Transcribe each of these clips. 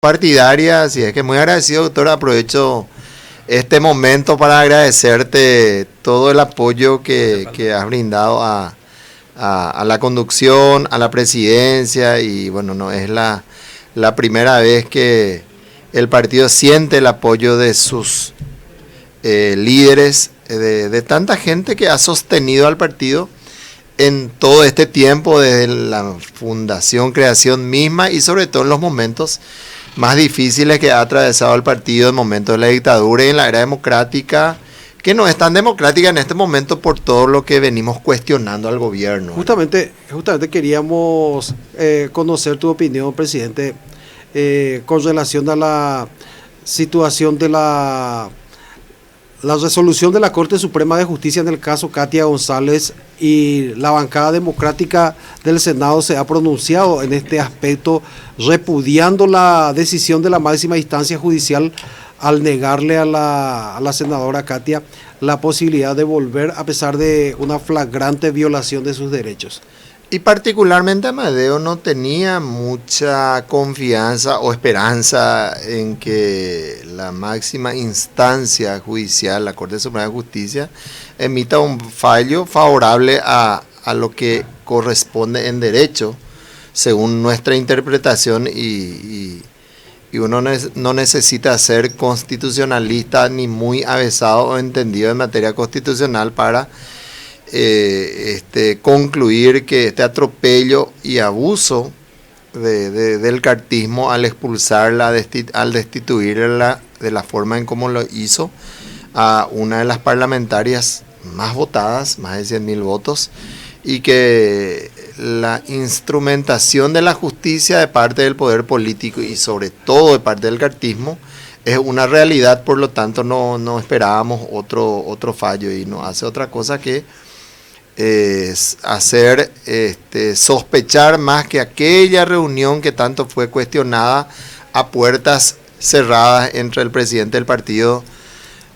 partidaria, así es que muy agradecido, doctor. Aprovecho este momento para agradecerte todo el apoyo que has brindado a la conducción, a la presidencia, y bueno, no es la primera vez que el partido siente el apoyo de sus líderes, de tanta gente que ha sostenido al partido en todo este tiempo, desde la fundación, creación misma, y sobre todo en los momentos más difíciles que ha atravesado el partido, en momentos de la dictadura y en la era democrática, que no es tan democrática en este momento por todo lo que venimos cuestionando al gobierno. Justamente queríamos conocer tu opinión, presidente, con relación a la situación de la resolución de la Corte Suprema de Justicia en el caso Katia González, y la bancada democrática del Senado se ha pronunciado en este aspecto, repudiando la decisión de la máxima instancia judicial al negarle a la senadora Katia la posibilidad de volver a pesar de una flagrante violación de sus derechos. Y particularmente Amadeo no tenía mucha confianza o esperanza en que la máxima instancia judicial, la Corte Suprema de Justicia, emita un fallo favorable a lo que corresponde en derecho, según nuestra interpretación, y uno no necesita ser constitucionalista ni muy avesado o entendido en materia constitucional para concluir que este atropello y abuso del cartismo al expulsarla, al destituirla de la forma en cómo lo hizo a una de las parlamentarias más votadas, más de 100.000 votos, y que la instrumentación de la justicia de parte del poder político y sobre todo de parte del cartismo es una realidad. Por lo tanto no esperábamos otro fallo, y no hace otra cosa que hacer sospechar más que aquella reunión que tanto fue cuestionada a puertas cerradas entre el presidente del partido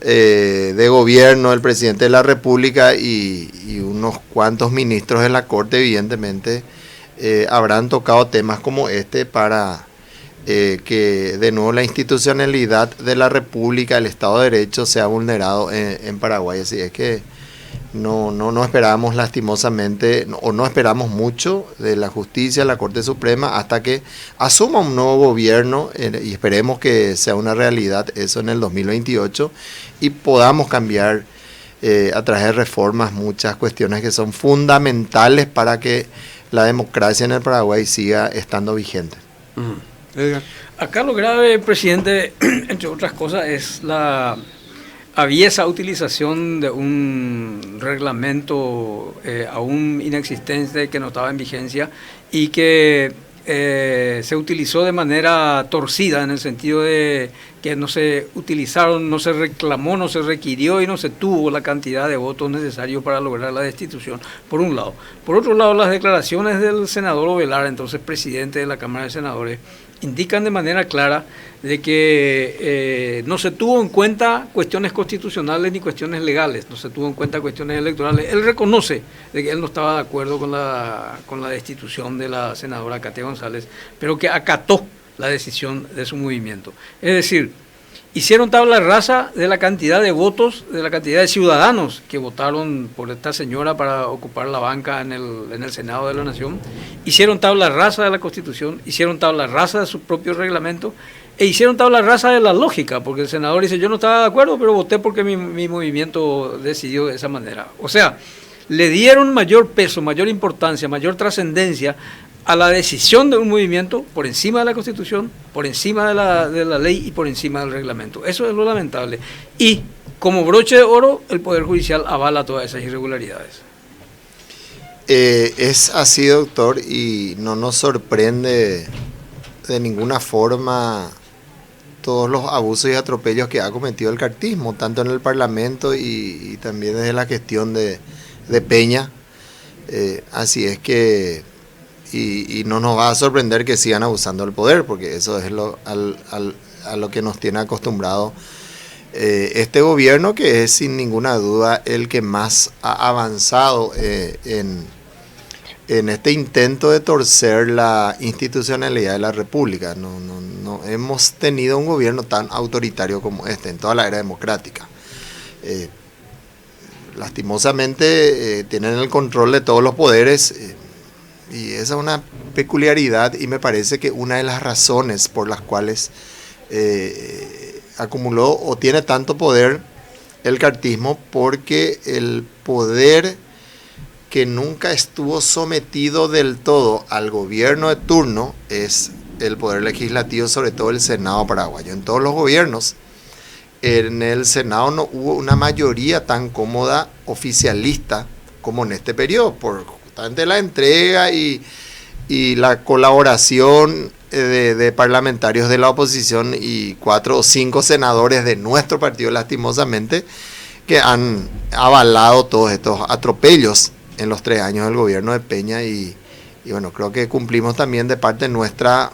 de gobierno, el presidente de la República y unos cuantos ministros de la Corte. Evidentemente habrán tocado temas como este para que de nuevo la institucionalidad de la República, el Estado de Derecho, sea vulnerado en Paraguay. Así es que no esperábamos lastimosamente, o no esperamos mucho de la justicia, la Corte Suprema, hasta que asuma un nuevo gobierno, y esperemos que sea una realidad eso en el 2028 y podamos cambiar a través de reformas muchas cuestiones que son fundamentales para que la democracia en el Paraguay siga estando vigente. Edgar. Acá lo grave, presidente, entre otras cosas, es la aviesa utilización de un reglamento aún inexistente, que no estaba en vigencia y que se utilizó de manera torcida, en el sentido de que no se utilizaron, no se reclamó, no se requirió y no se tuvo la cantidad de votos necesarios para lograr la destitución, por un lado. Por otro lado, las declaraciones del senador Ovelar, entonces presidente de la Cámara de Senadores, indican de manera clara de que no se tuvo en cuenta cuestiones constitucionales ni cuestiones legales, no se tuvo en cuenta cuestiones electorales. Él reconoce de que él no estaba de acuerdo con la destitución de la senadora Katia González, pero que acató la decisión de su movimiento. Es decir, hicieron tabla rasa de la cantidad de votos, de la cantidad de ciudadanos que votaron por esta señora para ocupar la banca en el Senado de la Nación. Hicieron tabla rasa de la Constitución, hicieron tabla rasa de su propio reglamento, e hicieron tabla rasa de la lógica, porque el senador dice: yo no estaba de acuerdo, pero voté porque mi movimiento decidió de esa manera. O sea, le dieron mayor peso, mayor importancia, mayor trascendencia a la decisión de un movimiento por encima de la Constitución, por encima de la ley y por encima del reglamento. Eso es lo lamentable. Y como broche de oro, el Poder Judicial avala todas esas irregularidades. Es así, doctor, y no nos sorprende de ninguna forma todos los abusos y atropellos que ha cometido el cartismo, tanto en el Parlamento y también desde la gestión de Peña. Así es que y no nos va a sorprender que sigan abusando del poder, porque eso es a lo que nos tiene acostumbrado este gobierno, que es sin ninguna duda el que más ha avanzado en en este intento de torcer la institucionalidad de la República. No hemos tenido un gobierno tan autoritario como este en toda la era democrática. Lastimosamente tienen el control de todos los poderes, y esa es una peculiaridad, y me parece que una de las razones por las cuales acumuló o tiene tanto poder el cartismo, porque el poder que nunca estuvo sometido del todo al gobierno de turno es el poder legislativo, sobre todo el Senado paraguayo. En todos los gobiernos, en el Senado no hubo una mayoría tan cómoda oficialista como en este periodo, por justamente la entrega y la colaboración de parlamentarios de la oposición y 4 o 5 senadores de nuestro partido, lastimosamente, que han avalado todos estos atropellos en los 3 años del gobierno de Peña. Y bueno, creo que cumplimos también de parte nuestra,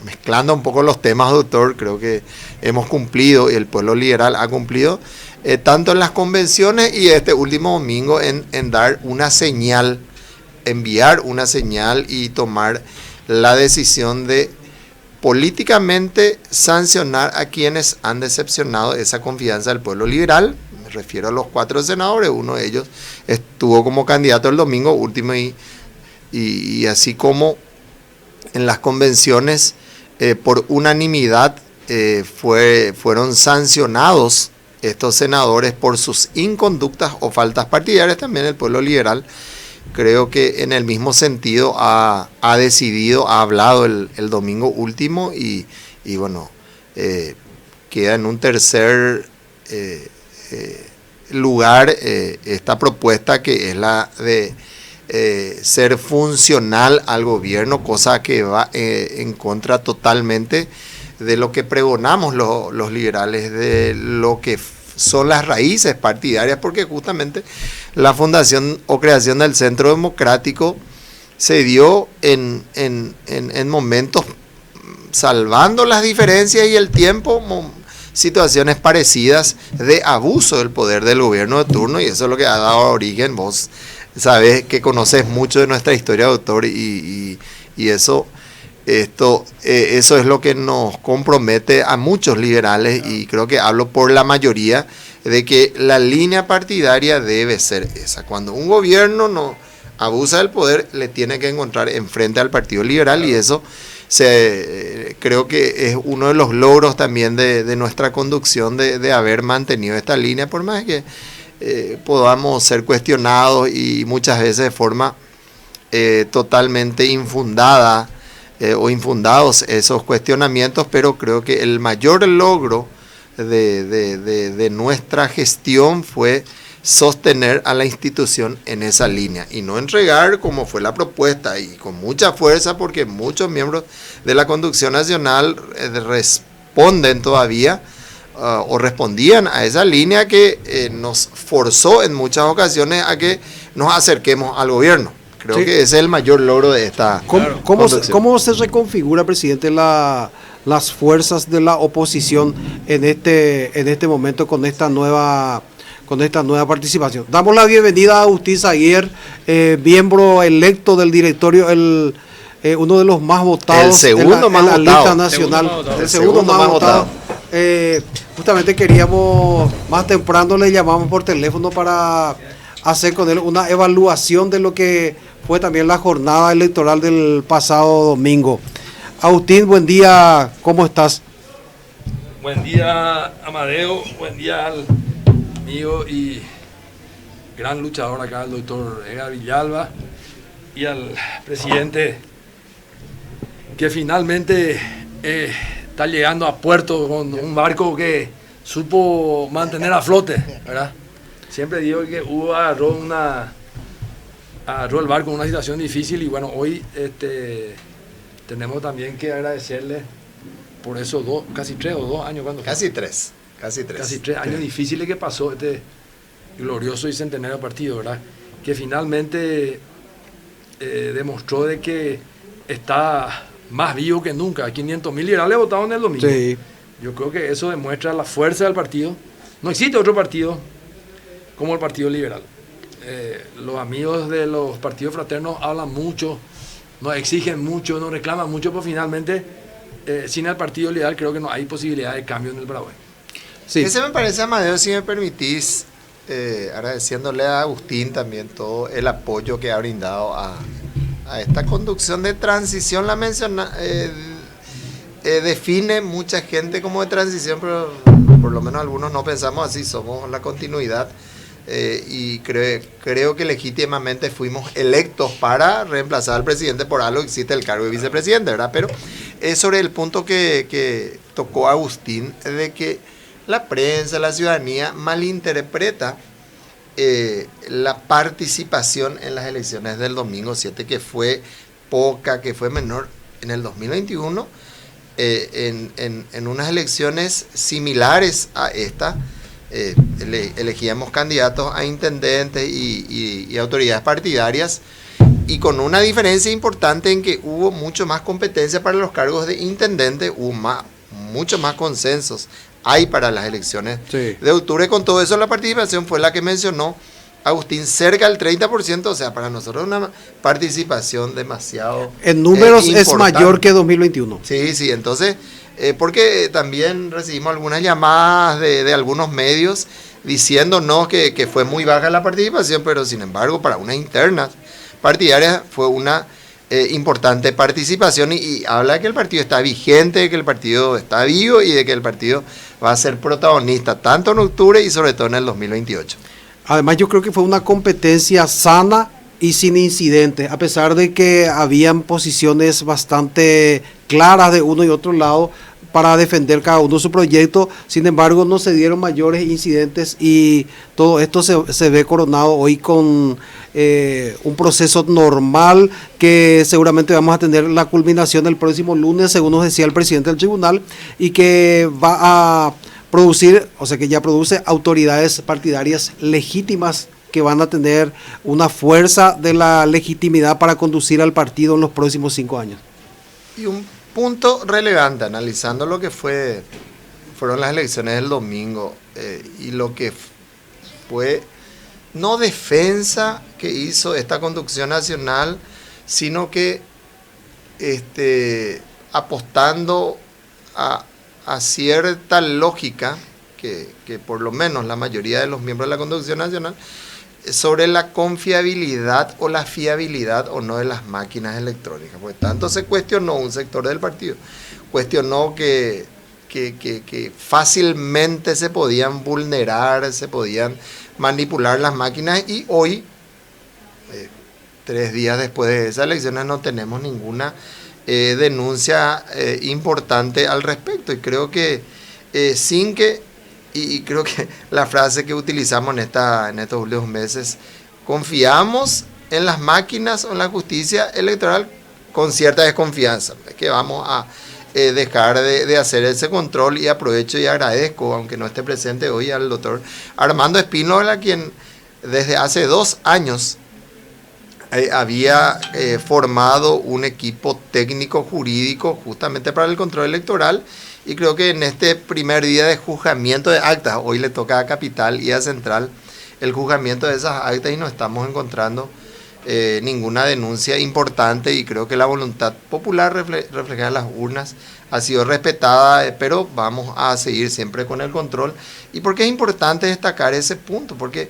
mezclando un poco los temas, doctor, creo que hemos cumplido, y el pueblo liberal ha cumplido, tanto en las convenciones y este último domingo en dar una señal, enviar una señal y tomar la decisión de políticamente sancionar a quienes han decepcionado esa confianza del pueblo liberal. Me refiero a los 4 senadores, uno de ellos estuvo como candidato el domingo último, y así como en las convenciones por unanimidad fueron sancionados estos senadores por sus inconductas o faltas partidarias. También el pueblo liberal, creo que en el mismo sentido ha decidido, ha hablado el domingo último, y bueno, queda en un tercer lugar esta propuesta, que es la de ser funcional al gobierno, cosa que va en contra totalmente de lo que pregonamos los liberales, de lo que son las raíces partidarias, porque justamente la fundación o creación del Centro Democrático se dio en momentos, salvando las diferencias y el tiempo, situaciones parecidas de abuso del poder del gobierno de turno, y eso es lo que ha dado origen. Vos sabés que conoces mucho de nuestra historia, doctor, y eso es lo que nos compromete a muchos liberales, y creo que hablo por la mayoría, de que la línea partidaria debe ser esa. Cuando un gobierno no abusa del poder, le tiene que encontrar enfrente al Partido Liberal, y eso creo que es uno de los logros también de nuestra conducción, de haber mantenido esta línea, por más que podamos ser cuestionados y muchas veces de forma totalmente infundada o infundados esos cuestionamientos, pero creo que el mayor logro de nuestra gestión fue sostener a la institución en esa línea y no entregar, como fue la propuesta, y con mucha fuerza, porque muchos miembros de la conducción nacional responden todavía o respondían a esa línea que nos forzó en muchas ocasiones a que nos acerquemos al gobierno. Creo que ese es el mayor logro de esta ¿Cómo se reconfigura, presidente, las fuerzas de la oposición en este momento con esta nueva participación? Damos la bienvenida a Agustín Zaguer, miembro electo del directorio, uno de los más votados en la lista nacional. El segundo más votado. Justamente queríamos, más temprano le llamamos por teléfono para hacer con él una evaluación de lo que fue también la jornada electoral del pasado domingo. Agustín, buen día, ¿cómo estás? Buen día, Amadeo, buen día al amigo y gran luchador acá, el doctor Edgar Villalba, y al presidente, que finalmente está llegando a puerto con un barco que supo mantener a flote, ¿verdad? Siempre digo que Hugo agarró el barco en una situación difícil, y bueno, hoy tenemos también que agradecerle por esos casi 3 o 2 años. Casi tres años difíciles que pasó este glorioso y centenario partido, ¿verdad? Que finalmente demostró de que está más vivo que nunca. 500.000 liberales votaron en el domingo. Sí. Yo creo que eso demuestra la fuerza del partido. No existe otro partido como el Partido Liberal. los amigos de los partidos fraternos hablan mucho, nos exigen mucho, nos reclaman mucho, pero finalmente, sin el Partido Liberal, creo que no hay posibilidad de cambio en el Paraguay. Sí. Ese me parece, Amadeo, si me permitís, agradeciéndole a Agustín también todo el apoyo que ha brindado a esta conducción de transición. La menciona, define mucha gente como de transición, pero por lo menos algunos no pensamos así, somos la continuidad. Y creo que legítimamente fuimos electos para reemplazar al presidente, por algo existe el cargo de vicepresidente, ¿verdad? Pero es sobre el punto que tocó Agustín, de que la prensa, la ciudadanía malinterpreta la participación en las elecciones del domingo 7, que fue poca, que fue menor. En el 2021, en unas elecciones similares a esta, elegíamos candidatos a intendentes y autoridades partidarias, y con una diferencia importante en que hubo mucho más competencia para los cargos de intendente, hubo mucho más consensos hay para las elecciones de octubre. Con todo eso, la participación fue la que mencionó Agustín, cerca del 30%, o sea, para nosotros una participación demasiado en números importante. Es mayor que 2021. Sí, entonces, porque también recibimos algunas llamadas de algunos medios diciéndonos que fue muy baja la participación, pero sin embargo, para unas internas partidarias fue una importante participación, y habla de que el partido está vigente, de que el partido está vivo y de que el partido va a ser protagonista tanto en octubre y sobre todo en el 2028. Además, yo creo que fue una competencia sana y sin incidentes, a pesar de que habían posiciones bastante claras de uno y otro lado para defender cada uno su proyecto. Sin embargo, no se dieron mayores incidentes, y todo esto se ve coronado hoy con un proceso normal, que seguramente vamos a tener la culminación el próximo lunes, según nos decía el presidente del tribunal, y que va a producir, o sea que ya produce, autoridades partidarias legítimas que van a tener una fuerza de la legitimidad para conducir al partido en los próximos 5 años. Y un punto relevante, analizando lo que fueron las elecciones del domingo, y lo que fue no defensa que hizo esta conducción nacional, sino que apostando a cierta lógica que por lo menos la mayoría de los miembros de la conducción nacional, sobre la confiabilidad o la fiabilidad o no de las máquinas electrónicas. Porque tanto se cuestionó un sector del partido, cuestionó que fácilmente se podían vulnerar, se podían manipular las máquinas, y hoy, 3 días después de esas elecciones, no tenemos ninguna denuncia importante al respecto. Y creo que y creo que la frase que utilizamos en estos últimos meses, confiamos en las máquinas o en la justicia electoral con cierta desconfianza, es que vamos a dejar de hacer ese control. Y aprovecho y agradezco, aunque no esté presente hoy, al doctor Armando Espínola, quien desde hace 2 años había formado un equipo técnico jurídico justamente para el control electoral, y creo que en este primer día de juzgamiento de actas, hoy le toca a Capital y a Central el juzgamiento de esas actas, y no estamos encontrando ninguna denuncia importante, y creo que la voluntad popular reflejada en las urnas ha sido respetada, pero vamos a seguir siempre con el control. ¿Y por qué es importante destacar ese punto? Porque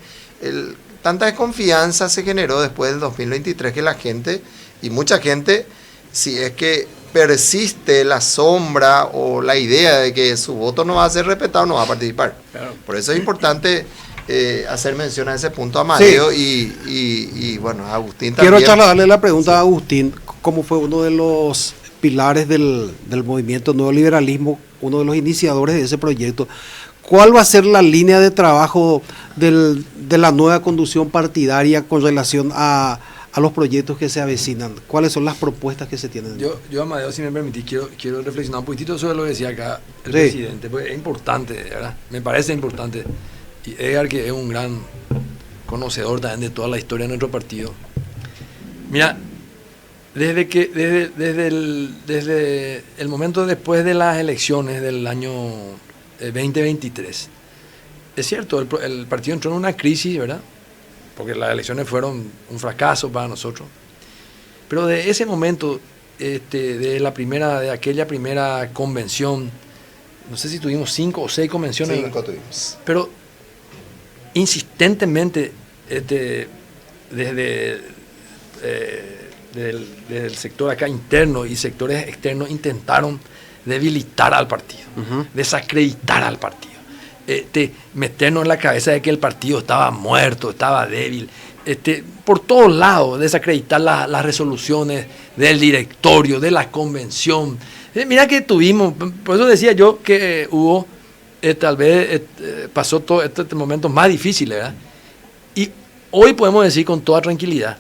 tanta desconfianza se generó después del 2023 que la gente, y mucha gente, si es que persiste la sombra o la idea de que su voto no va a ser respetado, no va a participar. Claro. Por eso es importante hacer mención a ese punto, Amadeo. Sí. Y bueno, Agustín también. Quiero trasladarle la pregunta a Agustín, como fue uno de los pilares del movimiento Nuevo Liberalismo, uno de los iniciadores de ese proyecto. ¿Cuál va a ser la línea de trabajo de la nueva conducción partidaria con relación a los proyectos que se avecinan? ¿Cuáles son las propuestas que se tienen? Yo Amadeo, si me permitís, quiero reflexionar un poquitito sobre lo que decía acá el presidente, porque es importante, ¿verdad? Me parece importante. Y Edgar, que es un gran conocedor también de toda la historia de nuestro partido. Mira, desde el momento después de las elecciones del año 2023, es cierto, el partido entró en una crisis, ¿verdad? porque las elecciones fueron un fracaso para nosotros. Pero de ese momento, de aquella primera convención, no sé si tuvimos 5 o 6 convenciones. 5 tuvimos. Pero insistentemente, desde del sector acá interno y sectores externos intentaron debilitar al partido, desacreditar al partido, meternos en la cabeza de que el partido estaba muerto, estaba débil, por todos lados, desacreditar las resoluciones del directorio, de la convención. Mira que tuvimos, por eso decía yo que hubo, tal vez pasó todos estos momentos más difíciles, ¿verdad? Y hoy podemos decir con toda tranquilidad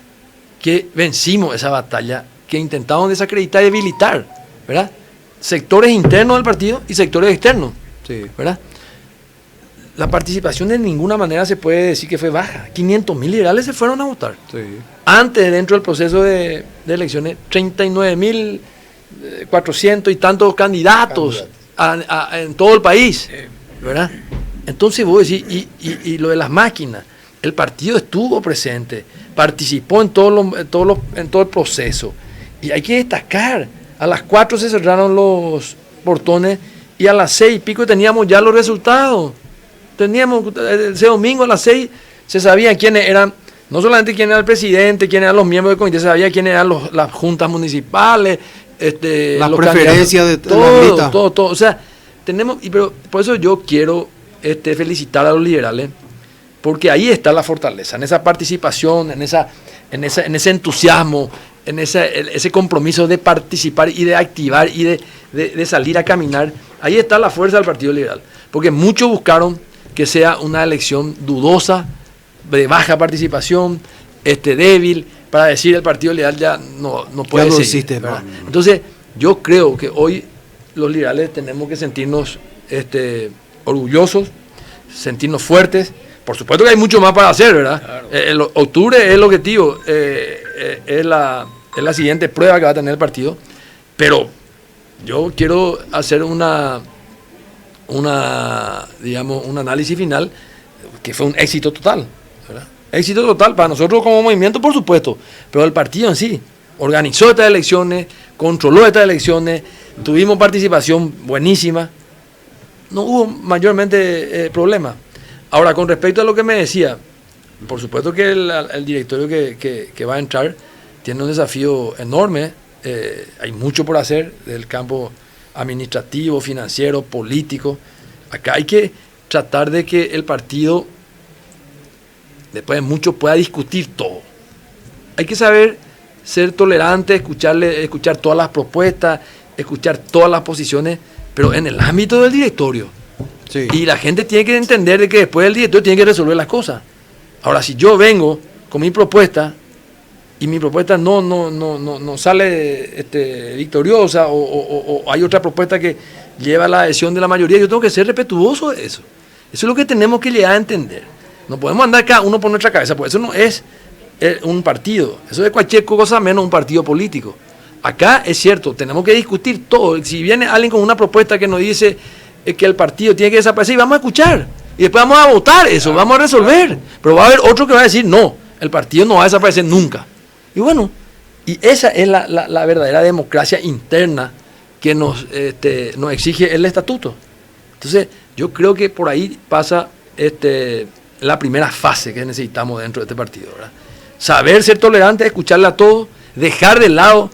que vencimos esa batalla que intentaban desacreditar y debilitar, ¿verdad? Sectores internos del partido y sectores externos, Sí. ¿verdad? La participación de ninguna manera se puede decir que fue baja. 500.000 liberales se fueron a votar. Sí. Antes, dentro del proceso de elecciones, 39.400 y tantos candidatos en todo el país, ¿verdad? Entonces vos decís, y lo de las máquinas, el partido estuvo presente, participó en todo el proceso. Y hay que destacar, a las 4 se cerraron los portones y a las 6 y pico teníamos ya los resultados. Teníamos, ese domingo a las 6 se sabían quiénes eran, no solamente quién era el presidente, quiénes eran los miembros del comité, se sabía quiénes eran las juntas municipales, las los preferencias de todo, la lista. todo. O sea, tenemos, pero por eso yo quiero felicitar a los liberales, porque ahí está la fortaleza, en esa participación, en ese entusiasmo, en ese compromiso de participar y de activar y de salir a caminar. Ahí está la fuerza del Partido Liberal, porque muchos buscaron que sea una elección dudosa, de baja participación, débil, para decir el Partido Liberal ya no puede ya no seguir, existe, ¿verdad? no. Entonces, yo creo que hoy los liberales tenemos que sentirnos orgullosos, sentirnos fuertes. Por supuesto que hay mucho más para hacer, ¿verdad? Claro. El octubre es el objetivo, es la siguiente prueba que va a tener el partido, pero yo quiero hacer un análisis final que fue un éxito total, ¿verdad? Éxito total para nosotros como movimiento, por supuesto, pero el partido en sí organizó estas elecciones, controló estas elecciones, tuvimos participación buenísima, no hubo mayormente problemas. Ahora, con respecto a lo que me decía, por supuesto que el directorio que va a entrar tiene un desafío enorme, hay mucho por hacer del campo administrativo, financiero, político. Acá hay que tratar de que el partido, después de mucho, pueda discutir todo. Hay que saber ser tolerante, escuchar todas las propuestas, escuchar todas las posiciones, pero en el ámbito del directorio. Sí. Y la gente tiene que entender de que después el directorio tiene que resolver las cosas. Ahora, si yo vengo con mi propuesta y mi propuesta no sale victoriosa o hay otra propuesta que lleva a la adhesión de la mayoría, yo tengo que ser respetuoso de eso. Eso es lo que tenemos que llegar a entender. No podemos andar cada uno por nuestra cabeza, porque eso no es un partido. Eso es cualquier cosa menos un partido político. Acá es cierto, tenemos que discutir todo. Si viene alguien con una propuesta que nos dice que el partido tiene que desaparecer, vamos a escuchar. Y después vamos a votar eso, vamos a resolver. Pero va a haber otro que va a decir, no, el partido no va a desaparecer nunca. Y bueno, y esa es la verdadera democracia interna que nos exige el estatuto. Entonces, yo creo que por ahí pasa la primera fase que necesitamos dentro de este partido, ¿verdad? Saber ser tolerante, escucharle a todos, dejar de lado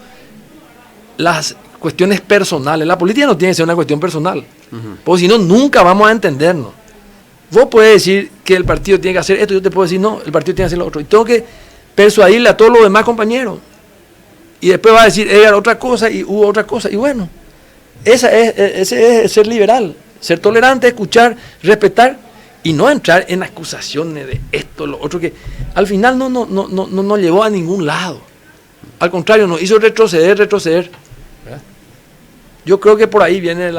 las cuestiones personales. La política no tiene que ser una cuestión personal, porque si no, nunca vamos a entendernos. Vos podés decir que el partido tiene que hacer esto, yo te puedo decir, no, el partido tiene que hacer lo otro. Y tengo que persuadirle a todos los demás compañeros. Y después va a decir, era otra cosa y hubo otra cosa. Y bueno, ese es ser liberal, ser tolerante, escuchar, respetar y no entrar en acusaciones de esto, lo otro, que al final no nos llevó a ningún lado. Al contrario, nos hizo retroceder. ¿Verdad? Yo creo que por ahí viene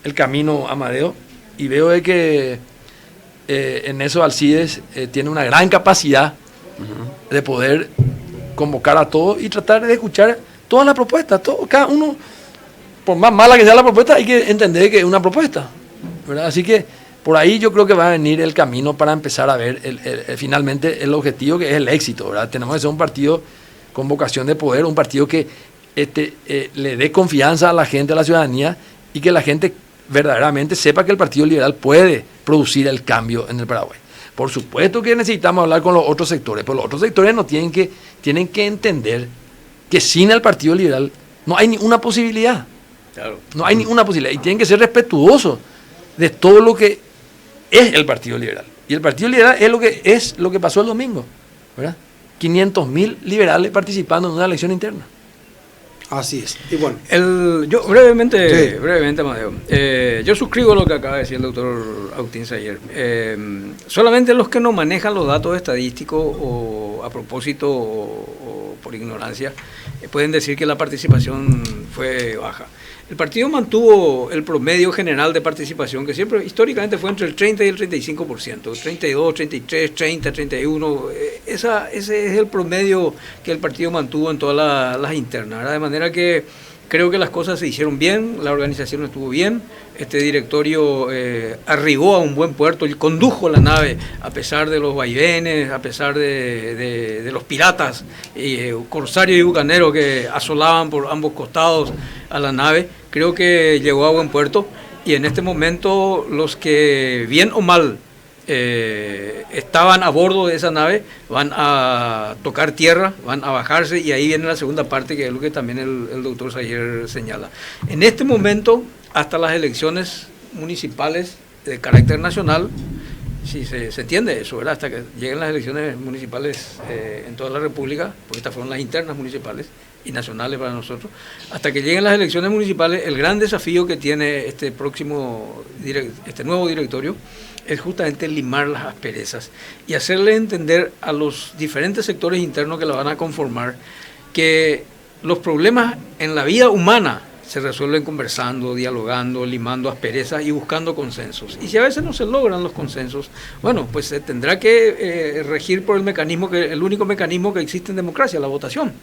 el camino, Amadeo, y veo de que en eso Alcides tiene una gran capacidad de poder convocar a todos y tratar de escuchar todas las propuestas. Cada uno, por más mala que sea la propuesta, hay que entender que es una propuesta, ¿verdad? Así que Por ahí yo creo que va a venir el camino para empezar a ver finalmente el objetivo, que es el éxito, ¿verdad? Tenemos que ser un partido con vocación de poder, un partido que le dé confianza a la gente, a la ciudadanía, y que la gente verdaderamente sepa que el Partido Liberal puede producir el cambio en el Paraguay. Por supuesto que necesitamos hablar con los otros sectores, pero los otros sectores tienen que entender que sin el Partido Liberal no hay ninguna posibilidad. Claro. No hay ninguna posibilidad. Y tienen que ser respetuosos de todo lo que es el Partido Liberal. Y el Partido Liberal es lo que pasó el domingo, ¿verdad? 500.000 liberales participando en una elección interna. Así es. Y bueno, yo brevemente, Amadeo, yo suscribo lo que acaba de decir el doctor Agustín Sayer. Solamente los que no manejan los datos estadísticos o a propósito o por ignorancia pueden decir que la participación fue baja. El partido mantuvo el promedio general de participación, que siempre históricamente fue entre el 30 y el 35%, 32, 33, 30, 31, ese es el promedio que el partido mantuvo en todas las internas, ¿verdad? De manera que creo que las cosas se hicieron bien, la organización estuvo bien, este directorio arribó a un buen puerto y condujo la nave a pesar de los vaivenes, a pesar de los piratas, corsarios y bucaneros que asolaban por ambos costados a la nave. Creo que llegó a buen puerto y en este momento los que bien o mal estaban a bordo de esa nave van a tocar tierra, van a bajarse y ahí viene la segunda parte, que es lo que también el doctor Sayer señala. En este momento, hasta las elecciones municipales de carácter nacional, si se entiende eso, ¿verdad? Hasta que lleguen las elecciones municipales en toda la República, porque estas fueron las internas municipales y nacionales para nosotros, hasta que lleguen las elecciones municipales, el gran desafío que tiene este nuevo directorio es justamente limar las asperezas y hacerle entender a los diferentes sectores internos que la van a conformar que los problemas en la vida humana se resuelven conversando, dialogando, limando asperezas y buscando consensos. Y si a veces no se logran los consensos, bueno, pues se tendrá que regir por el único mecanismo que existe en democracia, la votación.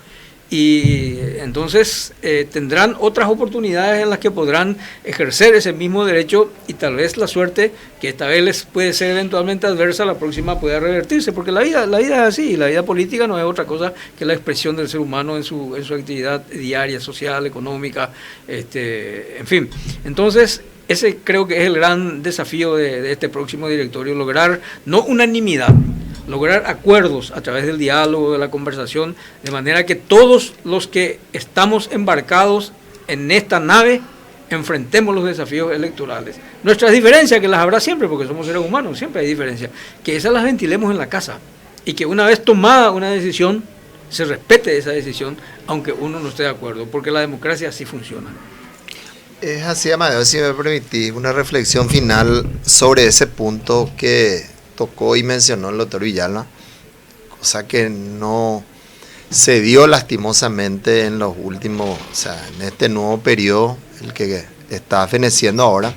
Y entonces tendrán otras oportunidades en las que podrán ejercer ese mismo derecho y tal vez la suerte, que esta vez les puede ser eventualmente adversa, la próxima pueda revertirse, porque la vida es así, la vida política no es otra cosa que la expresión del ser humano en su actividad diaria, social, económica, en fin. Entonces, ese creo que es el gran desafío de este próximo directorio, lograr no unanimidad, lograr acuerdos a través del diálogo, de la conversación, de manera que todos los que estamos embarcados en esta nave enfrentemos los desafíos electorales. Nuestras diferencias, que las habrá siempre, porque somos seres humanos, siempre hay diferencias, que esas las ventilemos en la casa y que una vez tomada una decisión, se respete esa decisión, aunque uno no esté de acuerdo, porque la democracia así funciona. Es así, Amadeo, si me permitís una reflexión final sobre ese punto que tocó y mencionó el doctor Villalba, cosa que no se dio lastimosamente en los últimos, en este nuevo periodo, el que está feneciendo ahora,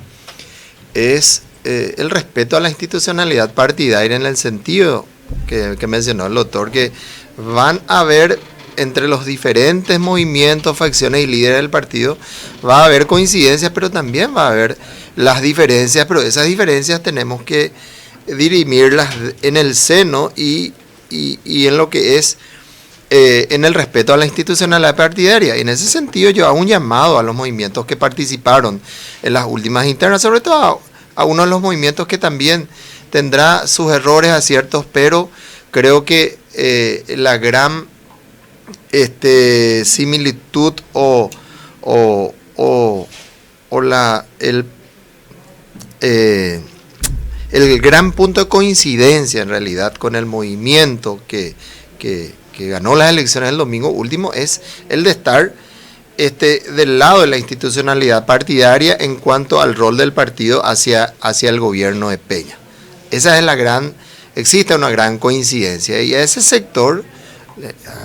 es el respeto a la institucionalidad partidaria, en el sentido que mencionó el doctor, que van a haber entre los diferentes movimientos, facciones y líderes del partido, va a haber coincidencias, pero también va a haber las diferencias, pero esas diferencias tenemos que dirimirlas en el seno y en lo que es en el respeto a la institucionalidad partidaria. Y en ese sentido yo hago un llamado a los movimientos que participaron en las últimas internas, sobre todo a uno de los movimientos que también tendrá sus errores, aciertos, pero creo que la gran similitud el gran punto de coincidencia en realidad con el movimiento que ganó las elecciones el domingo último es el de estar del lado de la institucionalidad partidaria en cuanto al rol del partido hacia el gobierno de Peña. Esa es existe una gran coincidencia, y a ese sector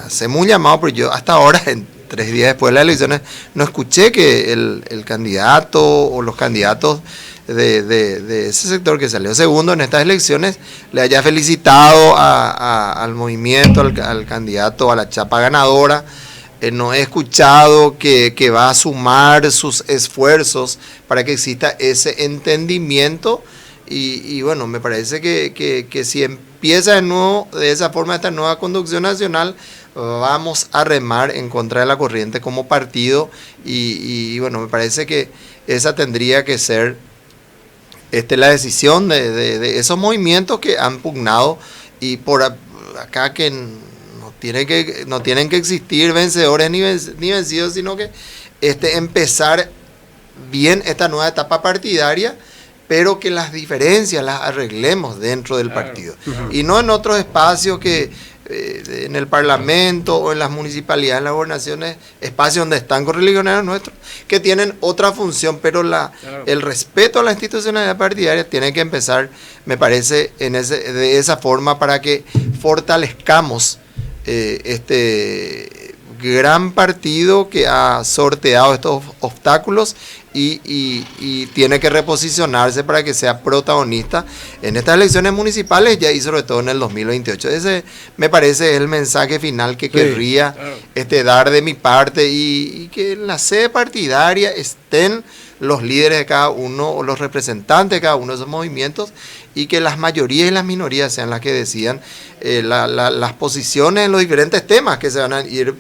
hacemos un llamado, pero yo hasta ahora, en 3 días después de las elecciones, no escuché que el candidato o los candidatos de ese sector que salió segundo en estas elecciones le haya felicitado al movimiento, al candidato, a la chapa ganadora. No he escuchado que va a sumar sus esfuerzos para que exista ese entendimiento y bueno, me parece que si empieza de nuevo de esa forma esta nueva conducción nacional, vamos a remar en contra de la corriente como partido y bueno, me parece que esa tendría que ser la decisión de esos movimientos que han pugnado y por acá que no tienen que existir vencedores ni vencidos, sino que empezar bien esta nueva etapa partidaria, pero que las diferencias las arreglemos dentro del partido y no en otros espacios que en el Parlamento o en las municipalidades, en las gobernaciones, espacios donde están correligionarios nuestros que tienen otra función, pero el respeto a la institucionalidad partidaria tiene que empezar, me parece, de esa forma para que fortalezcamos este gran partido que ha sorteado estos obstáculos y tiene que reposicionarse para que sea protagonista en estas elecciones municipales y sobre todo en el 2028. Ese me parece es el mensaje final que querría dar de mi parte y que en la sede partidaria estén los líderes de cada uno o los representantes de cada uno de esos movimientos y que las mayorías y las minorías sean las que decidan las posiciones en los diferentes temas que se van a ir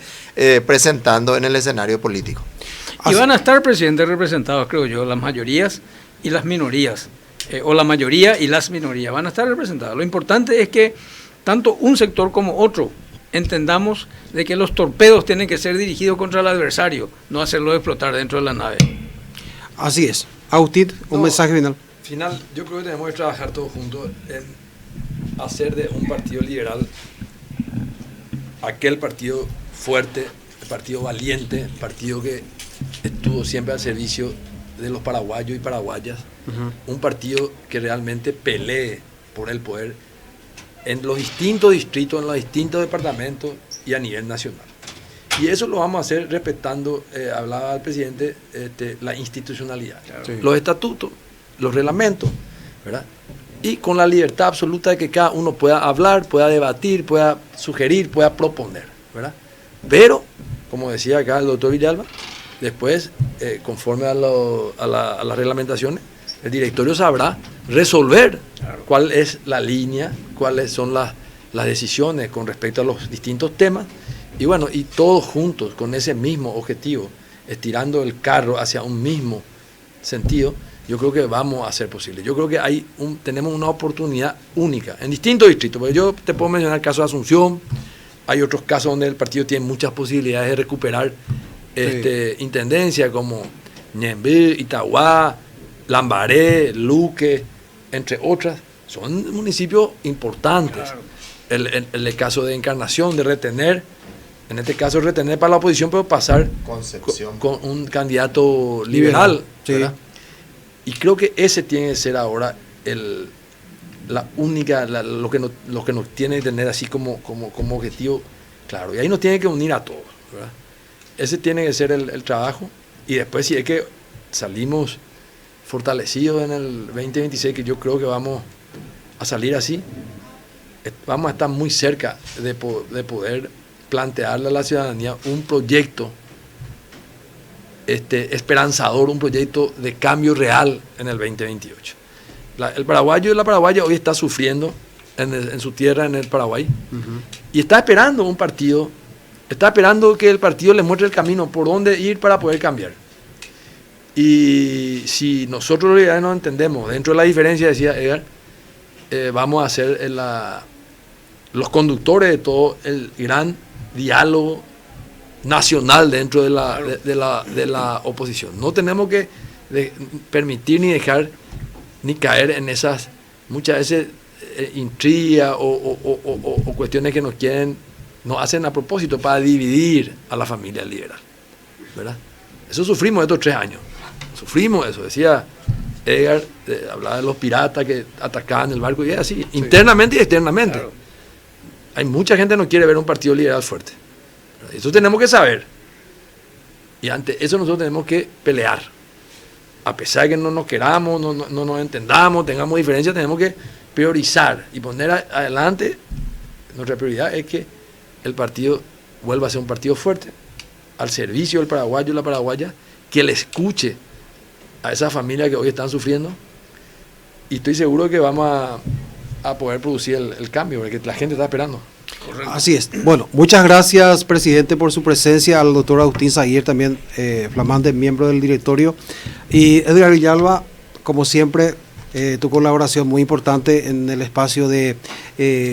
presentando en el escenario político. Y van a estar, presidente, representados, creo yo, las mayorías y las minorías, o la mayoría y las minorías, van a estar representadas. Lo importante es que tanto un sector como otro entendamos de que los torpedos tienen que ser dirigidos contra el adversario, no hacerlo explotar dentro de la nave. Así es. Agustín, un mensaje final. Yo creo que tenemos que trabajar todos juntos en hacer de un partido liberal aquel partido fuerte, el partido valiente, el partido que estuvo siempre al servicio de los paraguayos y paraguayas, un partido que realmente pelee por el poder en los distintos distritos, en los distintos departamentos y a nivel nacional. Y eso lo vamos a hacer respetando, hablaba el presidente, la institucionalidad, los estatutos, los reglamentos, ¿verdad? Y con la libertad absoluta de que cada uno pueda hablar, pueda debatir, pueda sugerir, pueda proponer, ¿verdad? Pero, como decía acá el doctor Villalba, después, conforme a las reglamentaciones, el directorio sabrá resolver cuál es la línea, cuáles son las decisiones con respecto a los distintos temas, y bueno, y todos juntos con ese mismo objetivo, estirando el carro hacia un mismo sentido, yo creo que vamos a hacer posible. Yo creo que tenemos una oportunidad única en distintos distritos, porque yo te puedo mencionar el caso de Asunción, hay otros casos donde el partido tiene muchas posibilidades de recuperar intendencia como Ñemby, Itagua, Lambaré, Luque, entre otras. Son municipios importantes. El caso de Encarnación, de retener, en este caso retener para la oposición, pero pasar con un candidato liberal. ¿Verdad? Y creo que ese tiene que ser ahora lo que nos tiene que tener así como objetivo claro. Y ahí nos tiene que unir a todos, ¿verdad? Ese tiene que ser el trabajo. Y después, si es que salimos fortalecidos en el 2026, que yo creo que vamos a salir así, vamos a estar muy cerca de poder plantearle a la ciudadanía un proyecto esperanzador, un proyecto de cambio real en el 2028. El paraguayo y la paraguaya hoy está sufriendo en su tierra, en el Paraguay, y está esperando un partido, está esperando que el partido le muestre el camino por dónde ir para poder cambiar. Y si nosotros ya no entendemos, dentro de la diferencia, decía Edgar, vamos a ser los conductores de todo el gran diálogo nacional dentro de la oposición. No tenemos que permitir ni dejar ni caer en esas muchas veces intrigas o cuestiones que nos hacen a propósito para dividir a la familia liberal, ¿verdad? Eso sufrimos estos 3 años. Sufrimos eso, decía Edgar, hablaba de los piratas que atacaban el barco, y es así, internamente y externamente. Claro. Hay mucha gente que no quiere ver un partido liberal fuerte. Eso tenemos que saber. Y ante eso nosotros tenemos que pelear. A pesar de que no nos queramos, no nos entendamos, tengamos diferencias, tenemos que priorizar y poner adelante. Nuestra prioridad es que el partido vuelva a ser un partido fuerte, al servicio del paraguayo y la paraguaya, que le escuche a esa familia que hoy están sufriendo y estoy seguro que vamos a poder producir el cambio, porque la gente está esperando. Correcto. Así es. Bueno, muchas gracias, presidente, por su presencia, al doctor Agustín Zaguier, también flamante miembro del directorio, y Edgar Villalba, como siempre, tu colaboración muy importante en el espacio de